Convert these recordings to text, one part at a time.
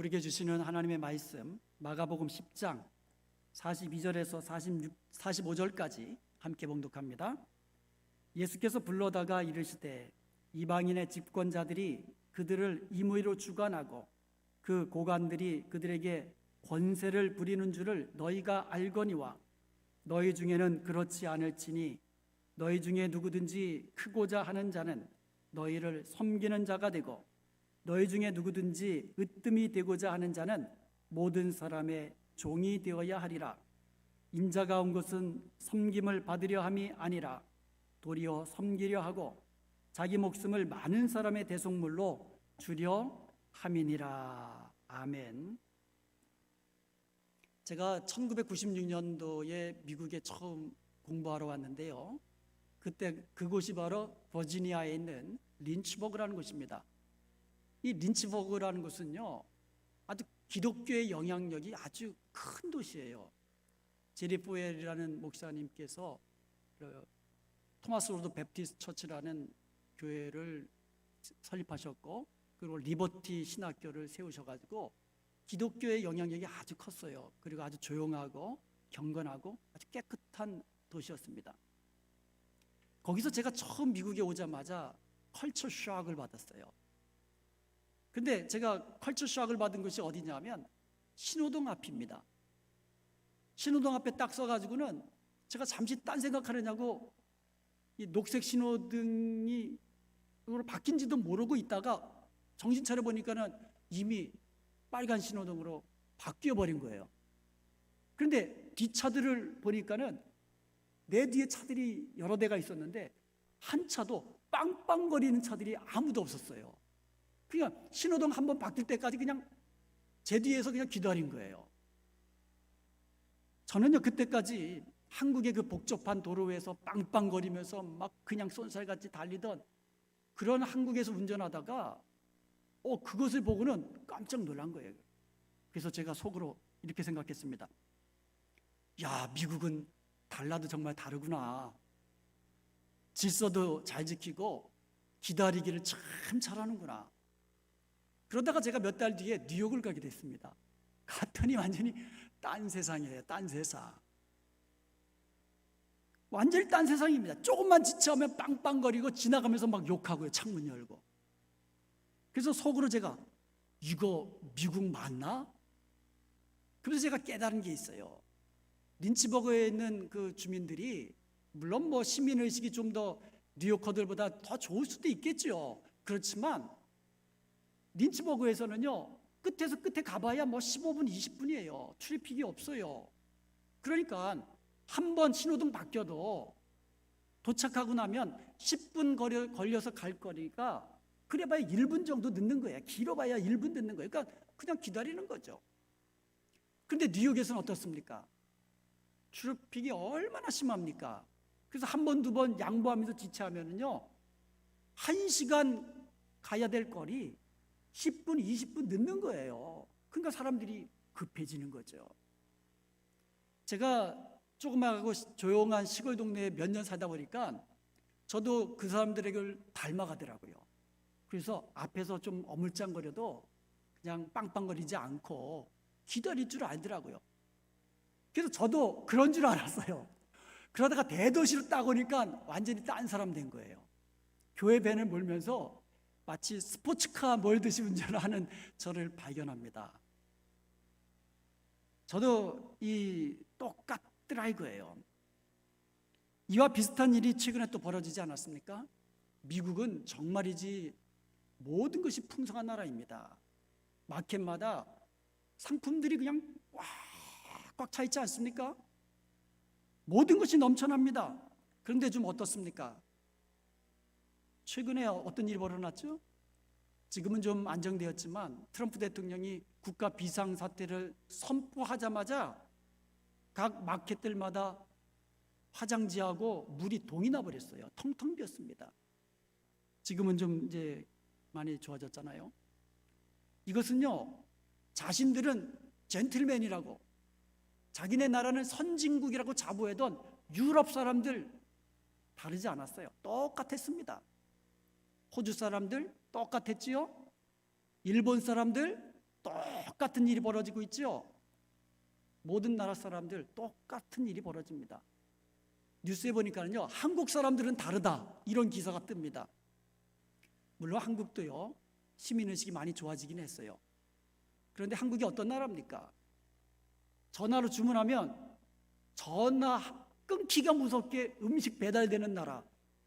우리에게 주시는 하나님의 말씀 마가복음 10장 42절에서 45절까지 함께 봉독합니다. 예수께서 불러다가 이르시되 이방인의 집권자들이 그들을 임의로 주관하고 그 고관들이 그들에게 권세를 부리는 줄을 너희가 알거니와 너희 중에는 그렇지 않을지니 너희 중에 누구든지 크고자 하는 자는 너희를 섬기는 자가 되고 너희 중에 누구든지 으뜸이 되고자 하는 자는 모든 사람의 종이 되어야 하리라. 인자가 온 것은 섬김을 받으려 함이 아니라 도리어 섬기려 하고 자기 목숨을 많은 사람의 대속물로 주려 함이니라. 아멘. 제가 1996년도에 미국에 처음 공부하러 왔는데요, 그때 그곳이 바로 버지니아에 있는 린치버그라는 곳입니다. 이 린치버그라는 곳은요, 아주 기독교의 영향력이 아주 큰 도시예요. 제리 포웰이라는 목사님께서 토마스 로드 베프티스트 처치라는 교회를 설립하셨고, 그리고 리버티 신학교를 세우셔가지고 기독교의 영향력이 아주 컸어요. 그리고 아주 조용하고 경건하고 아주 깨끗한 도시였습니다. 거기서 제가 처음 미국에 오자마자 컬처 쇼크를 받았어요. 근데 제가 컬처 쇼크를 받은 곳이 어디냐면 신호등 앞입니다. 신호등 앞에 딱 서가지고는 제가 잠시 딴 생각하느냐고 이 녹색 신호등이 바뀐지도 모르고 있다가 정신 차려 보니까는 이미 빨간 신호등으로 바뀌어 버린 거예요. 그런데 뒷차들을 보니까는 내 뒤에 차들이 여러 대가 있었는데 한 차도 빵빵거리는 차들이 아무도 없었어요. 그냥 신호등 한번 바뀔 때까지 그냥 제 뒤에서 그냥 기다린 거예요. 저는요, 그때까지 한국의 그 복잡한 도로에서 빵빵거리면서 막 그냥 쏜살같이 달리던 그런 한국에서 운전하다가 그것을 보고는 깜짝 놀란 거예요. 그래서 제가 속으로 이렇게 생각했습니다. 야, 미국은 달라도 정말 다르구나. 질서도 잘 지키고 기다리기를 참 잘하는구나. 그러다가 제가 몇 달 뒤에 뉴욕을 가게 됐습니다. 갔더니 완전히 딴 세상이에요. 딴 세상. 완전히 딴 세상입니다. 조금만 지체하면 빵빵거리고 지나가면서 막 욕하고요. 창문 열고. 그래서 속으로 제가 이거 미국 맞나? 그래서 제가 깨달은 게 있어요. 린치버그에 있는 그 주민들이 물론 뭐 시민의식이 좀 더 뉴요커들보다 더 좋을 수도 있겠죠. 그렇지만 린치버그에서는요, 끝에서 끝에 가봐야 뭐 15분, 20분이에요. 트래픽이 없어요. 그러니까 한 번 신호등 바뀌어도 도착하고 나면 10분 걸려서 갈 거리가 그래봐야 1분 정도 늦는 거예요. 길어봐야 1분 늦는 거예요. 그러니까 그냥 기다리는 거죠. 그런데 뉴욕에서는 어떻습니까? 트래픽이 얼마나 심합니까? 그래서 한 번, 두 번 양보하면서 지체하면은요, 1시간 가야 될 거리 10분, 20분 늦는 거예요. 그러니까 사람들이 급해지는 거죠. 제가 조그마하고 조용한 시골 동네에 몇 년 살다 보니까 저도 그 사람들에게 닮아가더라고요. 그래서 앞에서 좀 어물짱거려도 그냥 빵빵거리지 않고 기다릴 줄 알더라고요. 그래서 저도 그런 줄 알았어요. 그러다가 대도시로 딱 오니까 완전히 딴 사람 된 거예요. 교회 밴을 몰면서 마치 스포츠카 몰듯이 운전하는 저를 발견합니다. 저도 이 똑같더라 이거예요. 이와 비슷한 일이 최근에 또 벌어지지 않았습니까? 미국은 정말이지 모든 것이 풍성한 나라입니다. 마켓마다 상품들이 그냥 꽉 차 있지 않습니까? 모든 것이 넘쳐납니다. 그런데 좀 어떻습니까? 최근에 어떤 일이 벌어졌죠? 지금은 좀 안정되었지만 트럼프 대통령이 국가 비상사태를 선포하자마자 각 마켓들마다 화장지하고 물이 동이 나버렸어요. 텅텅 비었습니다. 지금은 좀 이제 많이 좋아졌잖아요. 이것은요, 자신들은 젠틀맨이라고 자기네 나라는 선진국이라고 자부하던 유럽 사람들 다르지 않았어요. 똑같았습니다. 호주 사람들 똑같았지요. 일본 사람들 똑같은 일이 벌어지고 있죠. 모든 나라 사람들 똑같은 일이 벌어집니다. 뉴스에 보니까는요, 한국 사람들은 다르다 이런 기사가 뜹니다. 물론 한국도요, 시민의식이 많이 좋아지긴 했어요. 그런데 한국이 어떤 나라입니까? 전화로 주문하면 전화 끊기가 무섭게 음식 배달되는 나라,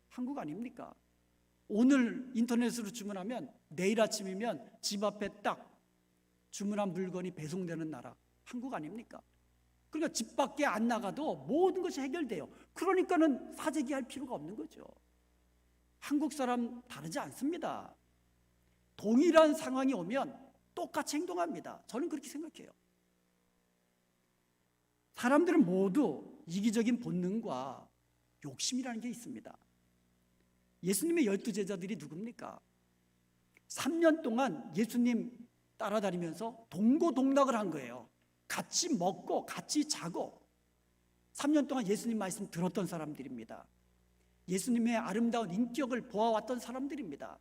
한국 아닙니까? 오늘 인터넷으로 주문하면 내일 아침이면 집 앞에 딱 주문한 물건이 배송되는 나라, 한국 아닙니까? 그러니까 집 밖에 안 나가도 모든 것이 해결돼요. 그러니까는 사재기할 필요가 없는 거죠. 한국 사람 다르지 않습니다. 동일한 상황이 오면 똑같이 행동합니다. 저는 그렇게 생각해요. 사람들은 모두 이기적인 본능과 욕심이라는 게 있습니다. 예수님의 12제자들이 누굽니까? 3년 동안 예수님 따라다니면서 동고동락을 한 거예요. 같이 먹고 같이 자고 3년 동안 예수님 말씀 들었던 사람들입니다. 예수님의 아름다운 인격을 보아왔던 사람들입니다.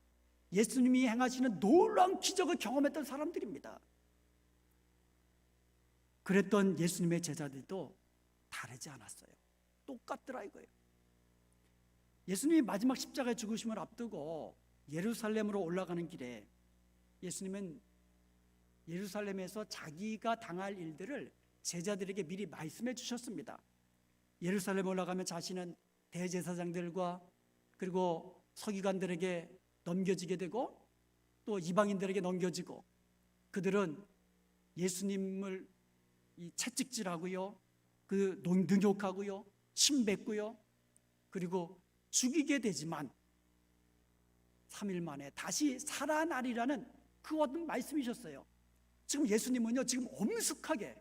예수님이 행하시는 놀라운 기적을 경험했던 사람들입니다. 그랬던 예수님의 제자들도 다르지 않았어요. 똑같더라 이거예요. 예수님이 마지막 십자가의 죽으심을 앞두고 예루살렘으로 올라가는 길에 예수님은 예루살렘에서 자기가 당할 일들을 제자들에게 미리 말씀해 주셨습니다. 예루살렘 올라가면 자신은 대제사장들과 그리고 서기관들에게 넘겨지게 되고 또 이방인들에게 넘겨지고 그들은 예수님을 채찍질하고요, 그 능욕하고요, 침뱉고요, 그리고 죽이게 되지만 3일 만에 다시 살아나리라는 그 어떤 말씀이셨어요. 지금 예수님은요, 지금 엄숙하게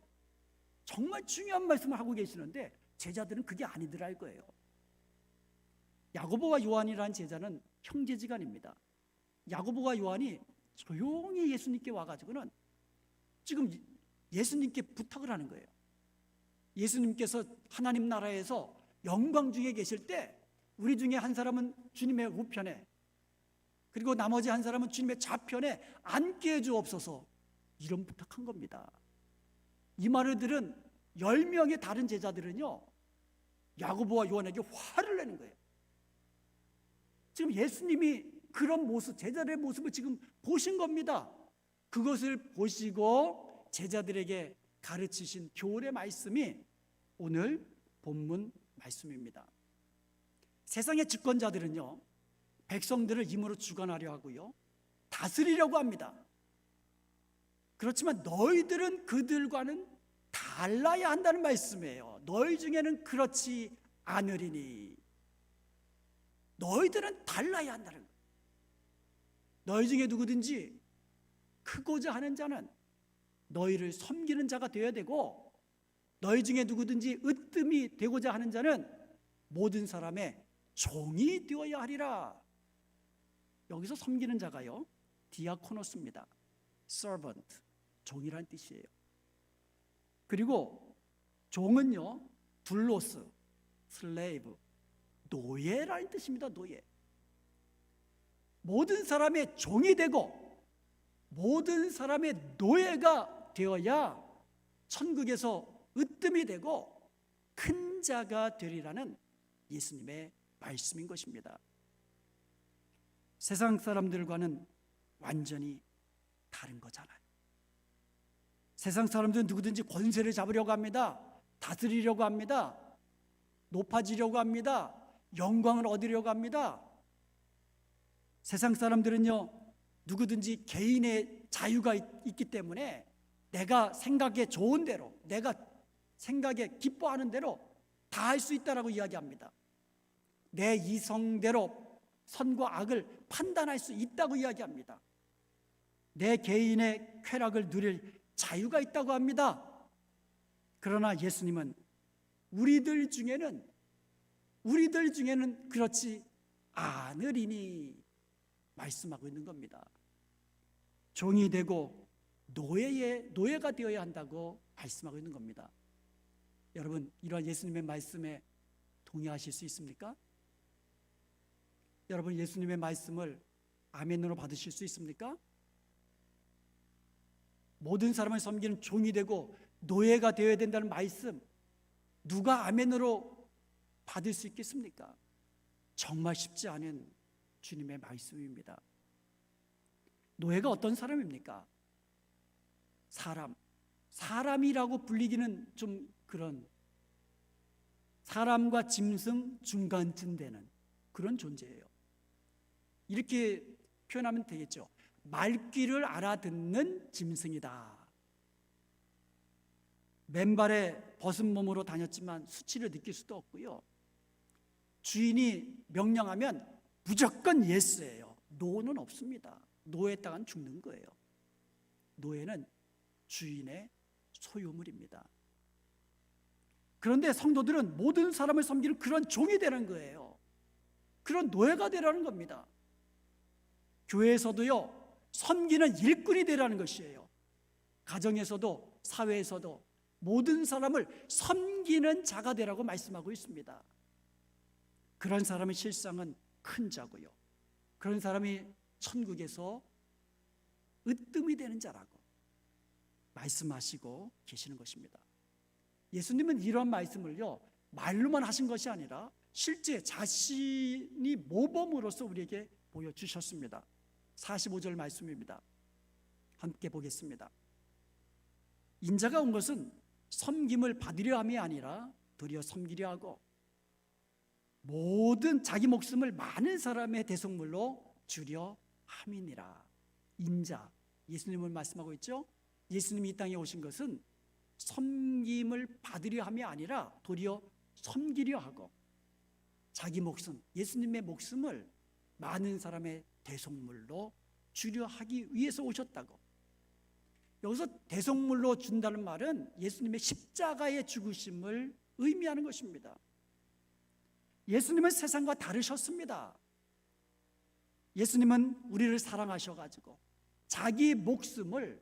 정말 중요한 말씀을 하고 계시는데 제자들은 그게 아니더라 이거예요. 야고보와 요한이라는 제자는 형제지간입니다. 야고보와 요한이 조용히 예수님께 와가지고는 지금 예수님께 부탁을 하는 거예요. 예수님께서 하나님 나라에서 영광 중에 계실 때 우리 중에 한 사람은 주님의 우편에 그리고 나머지 한 사람은 주님의 좌편에 앉게 해주옵소서, 이런 부탁한 겁니다. 이 말을 들은 10명의 다른 제자들은요, 야고보와 요한에게 화를 내는 거예요. 지금 예수님이 그런 모습, 제자들의 모습을 지금 보신 겁니다. 그것을 보시고 제자들에게 가르치신 교훈의 말씀이 오늘 본문 말씀입니다. 세상의 집권자들은요, 백성들을 힘으로 주관하려 하고요, 다스리려고 합니다. 그렇지만 너희들은 그들과는 달라야 한다는 말씀이에요. 너희 중에는 그렇지 않으리니. 너희들은 달라야 한다는 거예요. 너희 중에 누구든지 크고자 하는 자는 너희를 섬기는 자가 되어야 되고, 너희 중에 누구든지 으뜸이 되고자 하는 자는 모든 사람의 종이 되어야 하리라. 여기서 섬기는 자가요, 디아코노스입니다. servant, 종이란 뜻이에요. 그리고 종은요, 둘로스, 슬레이브, 노예라는 뜻입니다. 노예. 모든 사람의 종이 되고 모든 사람의 노예가 되어야 천국에서 으뜸이 되고 큰 자가 되리라는 예수님의 말씀인 것입니다. 세상 사람들과는 완전히 다른 거잖아요. 세상 사람들은 누구든지 권세를 잡으려고 합니다. 다스리려고 합니다. 높아지려고 합니다. 영광을 얻으려고 합니다. 세상 사람들은요, 누구든지 개인의 자유가 있기 때문에 내가 생각에 좋은 대로, 내가 생각에 기뻐하는 대로 다 할 수 있다라고 이야기합니다. 내 이성대로 선과 악을 판단할 수 있다고 이야기합니다. 내 개인의 쾌락을 누릴 자유가 있다고 합니다. 그러나 예수님은 우리들 중에는 그렇지 않으리니 말씀하고 있는 겁니다. 종이 되고 노예가 되어야 한다고 말씀하고 있는 겁니다. 여러분, 이러한 예수님의 말씀에 동의하실 수 있습니까? 여러분, 예수님의 말씀을 아멘으로 받으실 수 있습니까? 모든 사람을 섬기는 종이 되고 노예가 되어야 된다는 말씀, 누가 아멘으로 받을 수 있겠습니까? 정말 쉽지 않은 주님의 말씀입니다. 노예가 어떤 사람입니까? 사람이라고 불리기는 좀 그런, 사람과 짐승 중간쯤 되는 그런 존재예요. 이렇게 표현하면 되겠죠. 말귀를 알아듣는 짐승이다. 맨발에 벗은 몸으로 다녔지만 수치를 느낄 수도 없고요. 주인이 명령하면 무조건 예스예요. 노는 없습니다. 노에다간 죽는 거예요. 노예는 주인의 소유물입니다. 그런데 성도들은 모든 사람을 섬기는 그런 종이 되는 거예요. 그런 노예가 되라는 겁니다. 교회에서도요, 섬기는 일꾼이 되라는 것이에요. 가정에서도 사회에서도 모든 사람을 섬기는 자가 되라고 말씀하고 있습니다. 그런 사람의 실상은 큰 자고요. 그런 사람이 천국에서 으뜸이 되는 자라고 말씀하시고 계시는 것입니다. 예수님은 이런 말씀을요, 말로만 하신 것이 아니라 실제 자신이 모범으로서 우리에게 보여주셨습니다. 45절 말씀입니다. 함께 보겠습니다. 인자가 온 것은 섬김을 받으려 함이 아니라 도리어 섬기려 하고 모든 자기 목숨을 많은 사람의 대속물로 주려 함이니라. 인자, 예수님을 말씀하고 있죠. 예수님이 이 땅에 오신 것은 섬김을 받으려 함이 아니라 도리어 섬기려 하고 자기 목숨, 예수님의 목숨을 많은 사람의 대속물로 주려 하기 위해서 오셨다고. 여기서 대속물로 준다는 말은 예수님의 십자가의 죽으심을 의미하는 것입니다. 예수님은 세상과 다르셨습니다. 예수님은 우리를 사랑하셔가지고 자기 목숨을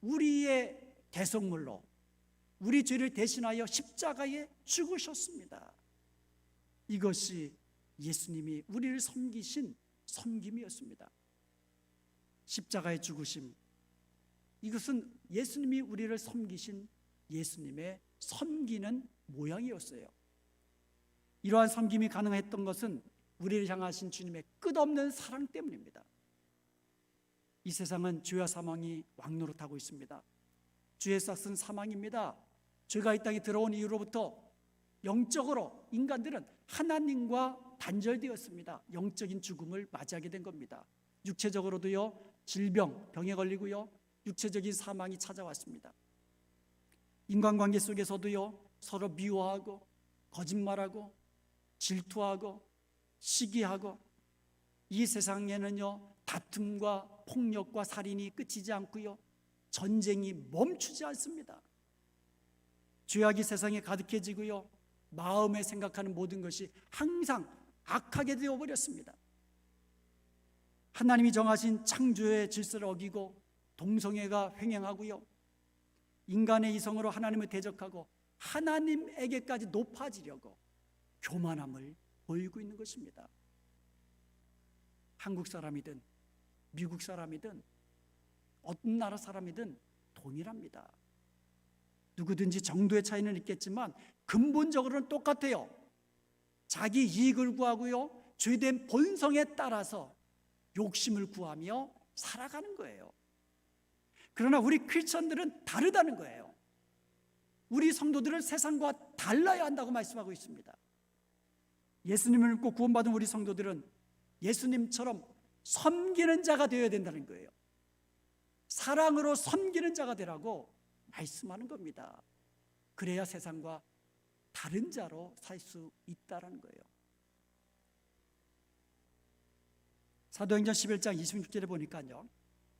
우리의 대속물로 우리 죄를 대신하여 십자가에 죽으셨습니다. 이것이 예수님이 우리를 섬기신 섬김이었습니다. 십자가의 죽으심, 이것은 예수님이 우리를 섬기신 예수님의 섬기는 모양이었어요. 이러한 섬김이 가능했던 것은 우리를 향하신 주님의 끝없는 사랑 때문입니다. 이 세상은 죄와 사망이 왕노릇하고 있습니다. 죄의 싹은 사망입니다. 죄가 이 땅에 들어온 이후로부터 영적으로 인간들은 하나님과 단절되었습니다. 영적인 죽음을 맞이하게 된 겁니다. 육체적으로도요, 병에 걸리고요, 육체적인 사망이 찾아왔습니다. 인간관계 속에서도요, 서로 미워하고 거짓말하고 질투하고 시기하고, 이 세상에는요, 다툼과 폭력과 살인이 끝이지 않고요, 전쟁이 멈추지 않습니다. 죄악이 세상에 가득해지고요, 마음에 생각하는 모든 것이 항상 악하게 되어버렸습니다. 하나님이 정하신 창조의 질서를 어기고 동성애가 횡행하고요, 인간의 이성으로 하나님을 대적하고 하나님에게까지 높아지려고 교만함을 보이고 있는 것입니다. 한국 사람이든 미국 사람이든 어떤 나라 사람이든 동일합니다. 누구든지 정도의 차이는 있겠지만 근본적으로는 똑같아요. 자기 이익을 구하고요, 죄된 본성에 따라서 욕심을 구하며 살아가는 거예요. 그러나 우리 크리스천들은 다르다는 거예요. 우리 성도들은 세상과 달라야 한다고 말씀하고 있습니다. 예수님을 믿고 구원받은 우리 성도들은 예수님처럼 섬기는 자가 되어야 된다는 거예요. 사랑으로 섬기는 자가 되라고 말씀하는 겁니다. 그래야 세상과 다른 자로 살 수 있다는 거예요. 사도행전 11장 26절에 보니까요,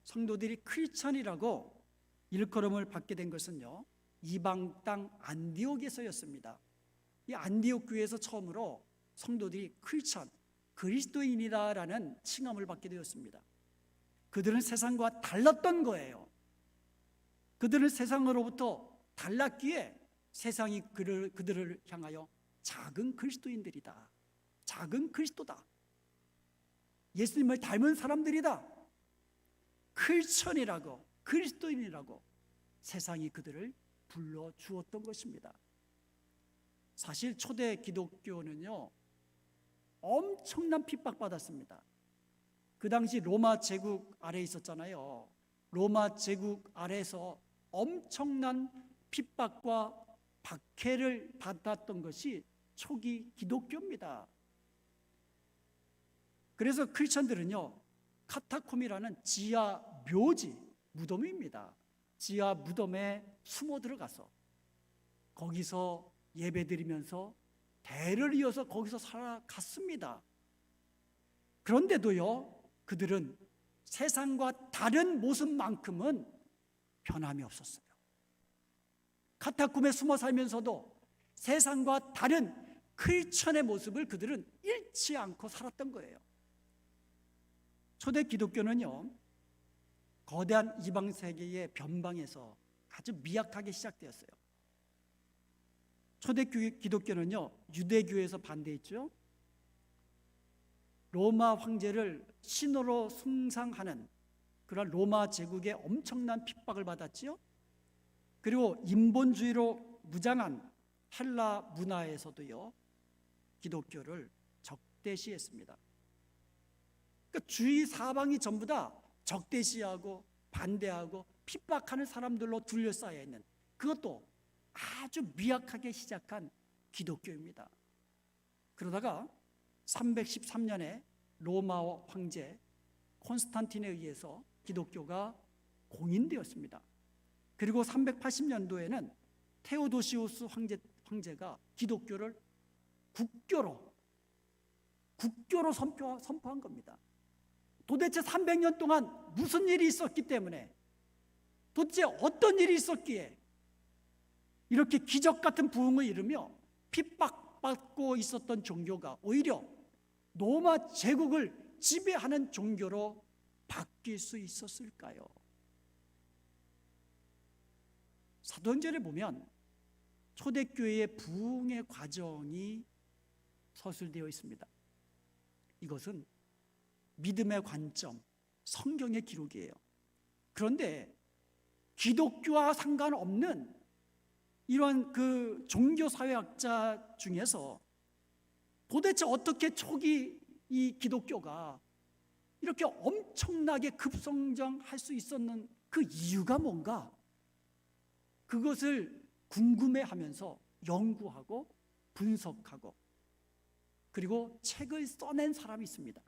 성도들이 크리스천이라고 일컬음을 받게 된 것은요, 이방 땅 안디옥에서였습니다. 이 안디옥 교회에서 처음으로 성도들이 크리스천, 그리스도인이다라는 칭함을 받게 되었습니다. 그들은 세상과 달랐던 거예요. 그들은 세상으로부터 달랐기에 세상이 그들을 향하여 작은 그리스도인들이다, 작은 그리스도다, 예수님을 닮은 사람들이다, 크리스천이라고, 그리스도인이라고 세상이 그들을 불러주었던 것입니다. 사실 초대 기독교는요, 엄청난 핍박받았습니다. 그 당시 로마 제국 아래에 있었잖아요. 로마 제국 아래에서 엄청난 핍박과 박해를 받았던 것이 초기 기독교입니다. 그래서 크리스천들은요, 카타콤이라는 지하 묘지, 무덤입니다. 지하 무덤에 숨어 들어가서 거기서 예배드리면서 대를 이어서 거기서 살아갔습니다. 그런데도요, 그들은 세상과 다른 모습만큼은 변함이 없었어요. 카타콤에 숨어 살면서도 세상과 다른 크리스천의 모습을 그들은 잃지 않고 살았던 거예요. 초대 기독교는요, 거대한 이방 세계의 변방에서 아주 미약하게 시작되었어요. 초대 기독교는요, 유대교에서 반대했죠. 로마 황제를 신으로 숭상하는 그런 로마 제국의 엄청난 핍박을 받았지요. 그리고 인본주의로 무장한 헬라 문화에서도요, 기독교를 적대시했습니다. 그러니까 주위 사방이 전부 다 적대시하고 반대하고 핍박하는 사람들로 둘러싸여 있는, 그것도 아주 미약하게 시작한 기독교입니다. 그러다가 313년에 로마 황제 콘스탄틴에 의해서 기독교가 공인되었습니다. 그리고 380년도에는 테오도시우스 황제가 기독교를 국교로 선포한 겁니다. 도대체 300년 동안 무슨 일이 있었기 때문에, 도대체 어떤 일이 있었기에 이렇게 기적 같은 부흥을 이루며 핍박받고 있었던 종교가 오히려 로마 제국을 지배하는 종교로 바뀔 수 있었을까요? 사도행전에 보면 초대교회의 부흥의 과정이 서술되어 있습니다. 이것은 믿음의 관점, 성경의 기록이에요. 그런데 기독교와 상관없는 이런 그 종교사회학자 중에서 도대체 어떻게 초기 이 기독교가 이렇게 엄청나게 급성장할 수 있었는 그 이유가 뭔가, 그것을 궁금해하면서 연구하고 분석하고 그리고 책을 써낸 사람이 있습니다.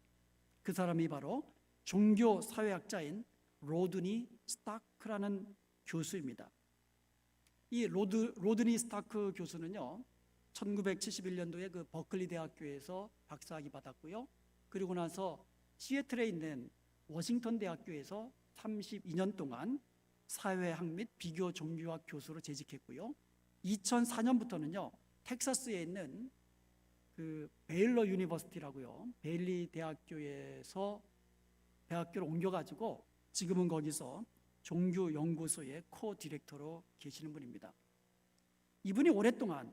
그 사람이 바로 종교사회학자인 로드니 스타크라는 교수입니다. 이 로드니 스타크 교수는요, 1971년도에 그 버클리 대학교에서 박사학위 받았고요. 그리고 나서 시애틀에 있는 워싱턴 대학교에서 32년 동안 사회학 및 비교 종교학 교수로 재직했고요. 2004년부터는요, 텍사스에 있는 그 베일러 유니버시티라고요, 베일리 대학교에서 대학교를 옮겨가지고 지금은 거기서 종교 연구소의 코 디렉터로 계시는 분입니다. 이분이 오랫동안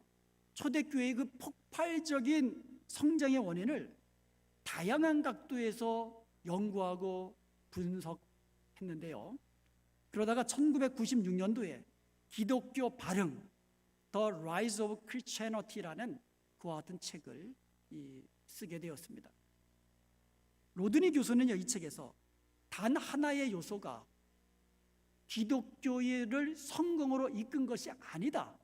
초대교회의 그 폭발적인 성장의 원인을 다양한 각도에서 연구하고 분석했는데요. 그러다가 1996년도에 기독교 발흥, The Rise of Christianity라는 그와 같은 책을 쓰게 되었습니다. 로드니 교수는요, 이 책에서 단 하나의 요소가 기독교를 성공으로 이끈 것이 아니다,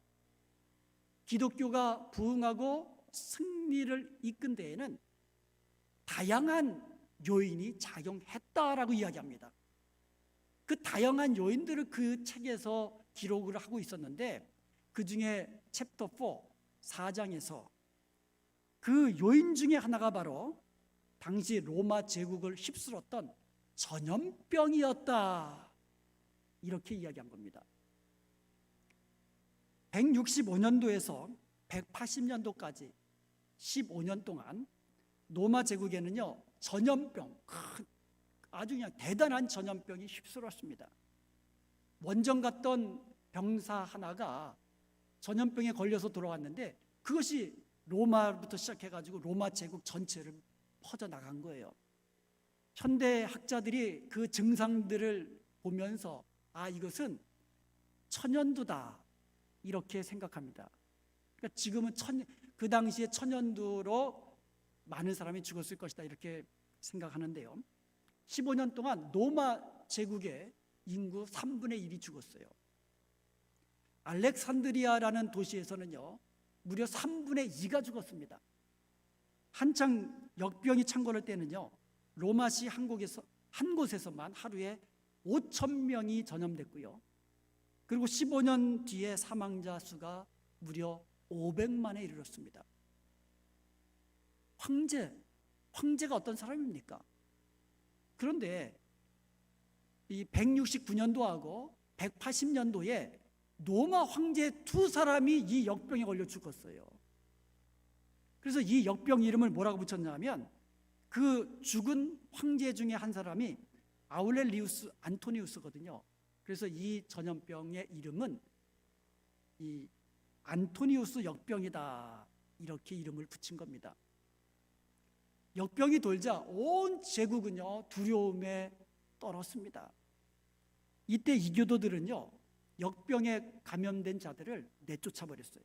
기독교가 부흥하고 승리를 이끈 데에는 다양한 요인이 작용했다라고 이야기합니다. 그 다양한 요인들을 그 책에서 기록을 하고 있었는데, 그 중에 챕터 4, 4장에서 그 요인 중에 하나가 바로 당시 로마 제국을 휩쓸었던 전염병이었다, 이렇게 이야기한 겁니다. 165년도에서 180년도까지 15년 동안 로마 제국에는요, 전염병, 아주 그냥 대단한 전염병이 휩쓸었습니다. 원정 갔던 병사 하나가 전염병에 걸려서 돌아왔는데 그것이 로마부터 시작해가지고 로마 제국 전체를 퍼져나간 거예요. 현대 학자들이 그 증상들을 보면서 이것은 천연두다 이렇게 생각합니다. 그러니까 지금은 그 당시에 천연두로 많은 사람이 죽었을 것이다 이렇게 생각하는데요. 15년 동안 로마 제국의 인구 3분의 1이 죽었어요. 알렉산드리아라는 도시에서는요, 무려 3분의 2가 죽었습니다. 한창 역병이 창궐할 때는요, 로마시 한 곳에서만 하루에 5,000명이 전염됐고요. 그리고 15년 뒤에 사망자 수가 무려 500만에 이르렀습니다. 황제가 어떤 사람입니까? 그런데 이 169년도하고 180년도에 로마 황제 2사람이 이 역병에 걸려 죽었어요. 그래서 이 역병 이름을 뭐라고 붙였냐면 그 죽은 황제 중에 한 사람이 아울렐리우스 안토니우스거든요. 그래서 이 전염병의 이름은 이 안토니우스 역병이다 이렇게 이름을 붙인 겁니다. 역병이 돌자 온 제국은요 두려움에 떨었습니다. 이때 이교도들은요 역병에 감염된 자들을 내쫓아 버렸어요.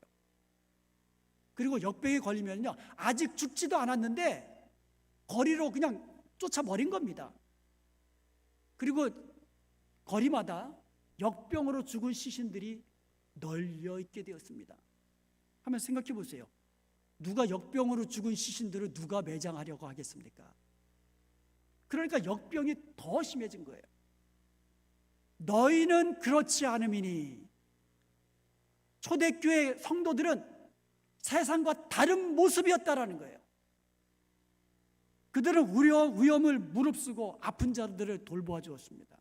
그리고 역병에 걸리면요 아직 죽지도 않았는데 거리로 그냥 쫓아버린 겁니다. 그리고 거리마다 역병으로 죽은 시신들이 널려 있게 되었습니다. 한번 생각해 보세요. 누가 역병으로 죽은 시신들을 누가 매장하려고 하겠습니까? 그러니까 역병이 더 심해진 거예요. 너희는 그렇지 않음이니. 초대교회 성도들은 세상과 다른 모습이었다라는 거예요. 그들은 위험을 무릅쓰고 아픈 자들을 돌보아 주었습니다.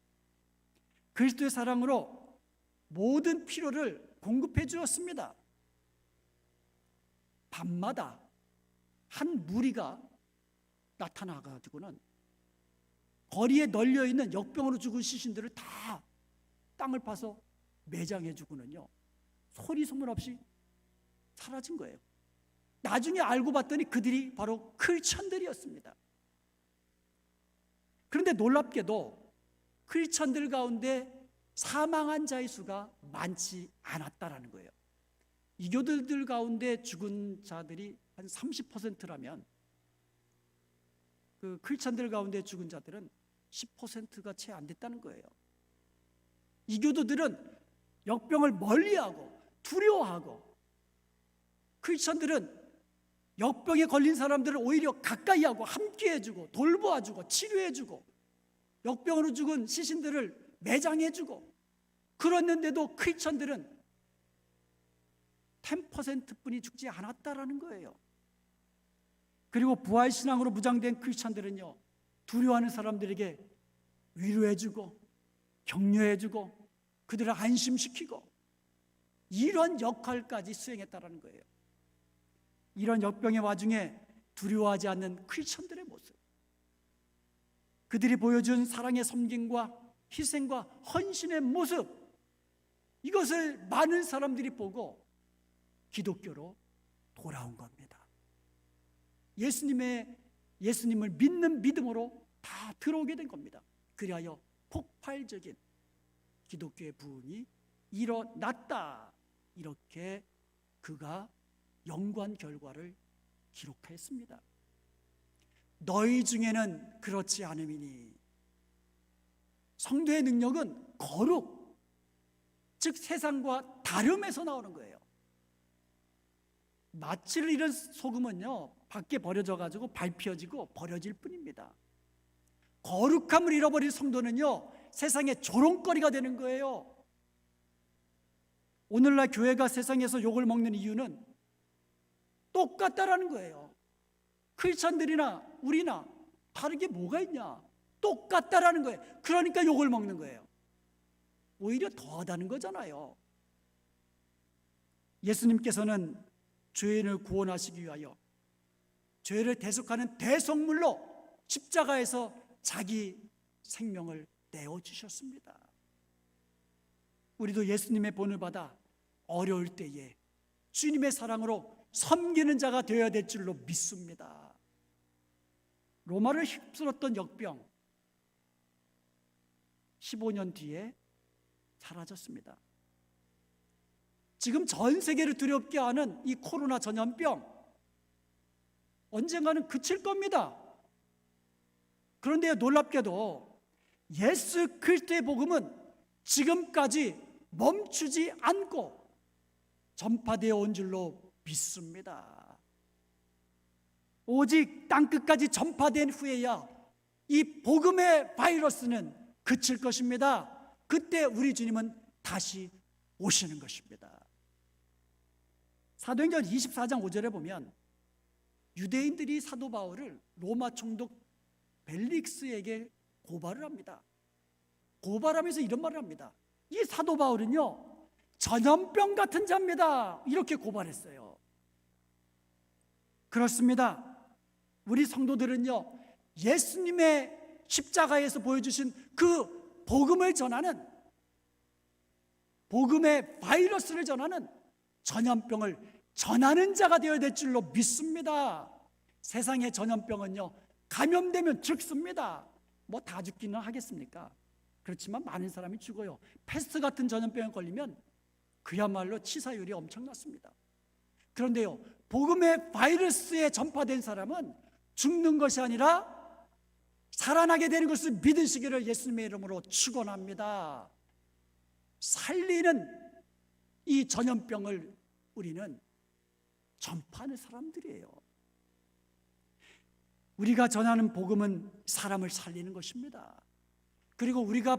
그리스도의 사랑으로 모든 필요를 공급해 주었습니다. 밤마다 한 무리가 나타나가지고는 거리에 널려있는 역병으로 죽은 시신들을 다 땅을 파서 매장해주고는요 소리 소문 없이 사라진 거예요. 나중에 알고 봤더니 그들이 바로 크리스천들이었습니다. 그런데 놀랍게도 크리스천들 가운데 사망한 자의 수가 많지 않았다라는 거예요. 이교도들 가운데 죽은 자들이 한 30%라면 그 크리스천들 가운데 죽은 자들은 10%가 채 안 됐다는 거예요. 이교도들은 역병을 멀리하고 두려워하고 크리스천들은 역병에 걸린 사람들을 오히려 가까이 하고 함께 해주고 돌보아주고 치료해주고 역병으로 죽은 시신들을 매장해주고 그랬는데도 크리스천들은 10%뿐이 죽지 않았다라는 거예요. 그리고 부활신앙으로 무장된 크리스천들은요 두려워하는 사람들에게 위로해주고 격려해주고 그들을 안심시키고 이런 역할까지 수행했다라는 거예요. 이런 역병의 와중에 두려워하지 않는 크리스천들의 모습, 그들이 보여준 사랑의 섬김과 희생과 헌신의 모습, 이것을 많은 사람들이 보고 기독교로 돌아온 겁니다. 예수님을 믿는 믿음으로 다 들어오게 된 겁니다. 그리하여 폭발적인 기독교의 부흥이 일어났다. 이렇게 그가 연구한 결과를 기록했습니다. 너희 중에는 그렇지 않음이니. 성도의 능력은 거룩, 즉 세상과 다름에서 나오는 거예요. 낯을 잃은 소금은요 밖에 버려져 가지고 밟혀지고 버려질 뿐입니다. 거룩함을 잃어버린 성도는요 세상의 조롱거리가 되는 거예요. 오늘날 교회가 세상에서 욕을 먹는 이유는 똑같다라는 거예요. 크리스천들이나 우리나 다르게 뭐가 있냐? 똑같다라는 거예요. 그러니까 욕을 먹는 거예요. 오히려 더하다는 거잖아요. 예수님께서는 죄인을 구원하시기 위하여 죄를 대속하는 대속물로 십자가에서 자기 생명을 내어주셨습니다. 우리도 예수님의 본을 받아 어려울 때에 주님의 사랑으로 섬기는 자가 되어야 될 줄로 믿습니다. 로마를 휩쓸었던 역병 15년 뒤에 사라졌습니다. 지금 전 세계를 두렵게 하는 이 코로나 전염병, 언젠가는 그칠 겁니다. 그런데 놀랍게도 예수 그리스도의 복음은 지금까지 멈추지 않고 전파되어 온 줄로 믿습니다. 오직 땅끝까지 전파된 후에야 이 복음의 바이러스는 그칠 것입니다. 그때 우리 주님은 다시 오시는 것입니다. 사도행전 24장 5절에 보면 유대인들이 사도 바울을 로마 총독 벨릭스에게 고발을 합니다. 고발하면서 이런 말을 합니다. 이 사도 바울은요, 전염병 같은 자입니다. 이렇게 고발했어요. 그렇습니다. 우리 성도들은요, 예수님의 십자가에서 보여주신 그 복음을 전하는, 복음의 바이러스를 전하는 전염병을 전하는 자가 되어야 될 줄로 믿습니다. 세상의 전염병은요, 감염되면 죽습니다. 뭐 다 죽기는 하겠습니까? 그렇지만 많은 사람이 죽어요. 패스트 같은 전염병에 걸리면 그야말로 치사율이 엄청났습니다. 그런데요, 복음의 바이러스에 전파된 사람은 죽는 것이 아니라 살아나게 되는 것을 믿으시기를 예수님의 이름으로 축원합니다. 살리는 이 전염병을 우리는 전파하는 사람들이에요. 우리가 전하는 복음은 사람을 살리는 것입니다. 그리고 우리가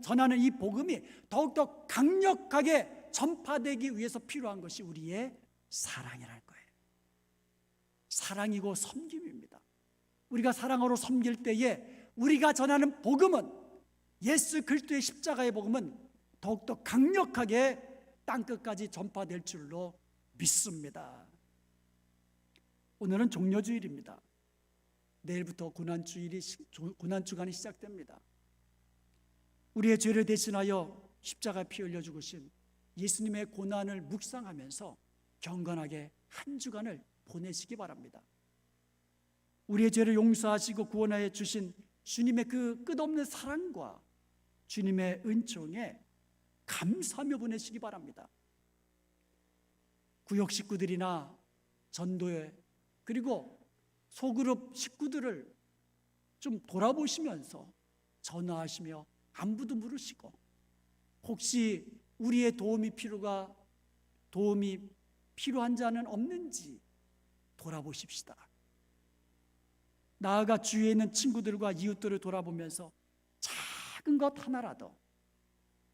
전하는 이 복음이 더욱더 강력하게 전파되기 위해서 필요한 것이 우리의 사랑이라는 거예요. 사랑이고 섬김입니다. 우리가 사랑으로 섬길 때에 우리가 전하는 복음은, 예수 그리스도의 십자가의 복음은 더욱더 강력하게 땅끝까지 전파될 줄로 믿습니다. 오늘은 종려주일입니다. 내일부터 고난주간이 시작됩니다. 우리의 죄를 대신하여 십자가에 피 흘려 죽으신 예수님의 고난을 묵상하면서 경건하게 한 주간을 보내시기 바랍니다. 우리의 죄를 용서하시고 구원하여 주신 주님의 그 끝없는 사랑과 주님의 은총에 감사하며 보내시기 바랍니다. 구역 식구들이나 전도회 그리고 소그룹 식구들을 좀 돌아보시면서 전화하시며 안부도 물으시고, 혹시 우리의 도움이 필요한 자는 없는지 돌아보십시다. 나아가 주위에 있는 친구들과 이웃들을 돌아보면서 작은 것 하나라도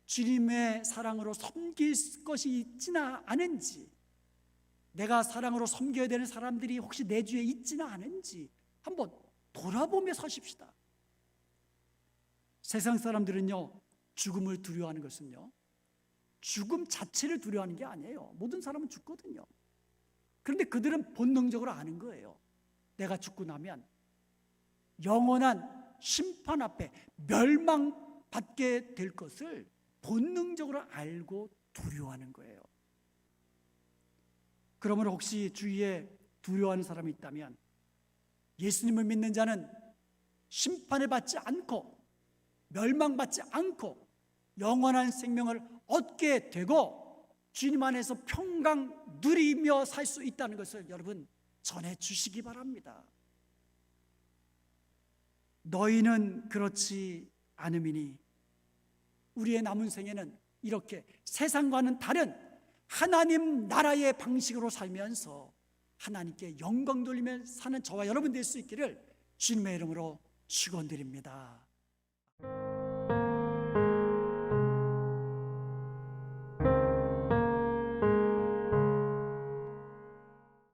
주님의 사랑으로 섬길 것이 있지는 않은지, 내가 사랑으로 섬겨야 되는 사람들이 혹시 내 주위에 있지는 않은지 한번 돌아보며 서십시다. 세상 사람들은요, 죽음을 두려워하는 것은요, 죽음 자체를 두려워하는 게 아니에요. 모든 사람은 죽거든요. 그런데 그들은 본능적으로 아는 거예요. 내가 죽고 나면 영원한 심판 앞에 멸망받게 될 것을 본능적으로 알고 두려워하는 거예요. 그러므로 혹시 주위에 두려워하는 사람이 있다면, 예수님을 믿는 자는 심판을 받지 않고 멸망받지 않고 영원한 생명을 얻게 되고 주님 안에서 평강 누리며 살 수 있다는 것을 여러분 전해주시기 바랍니다. 너희는 그렇지 않음이니, 우리의 남은 생에는 이렇게 세상과는 다른 하나님 나라의 방식으로 살면서 하나님께 영광 돌리며 사는 저와 여러분 될 수 있기를 주님의 이름으로 축원드립니다.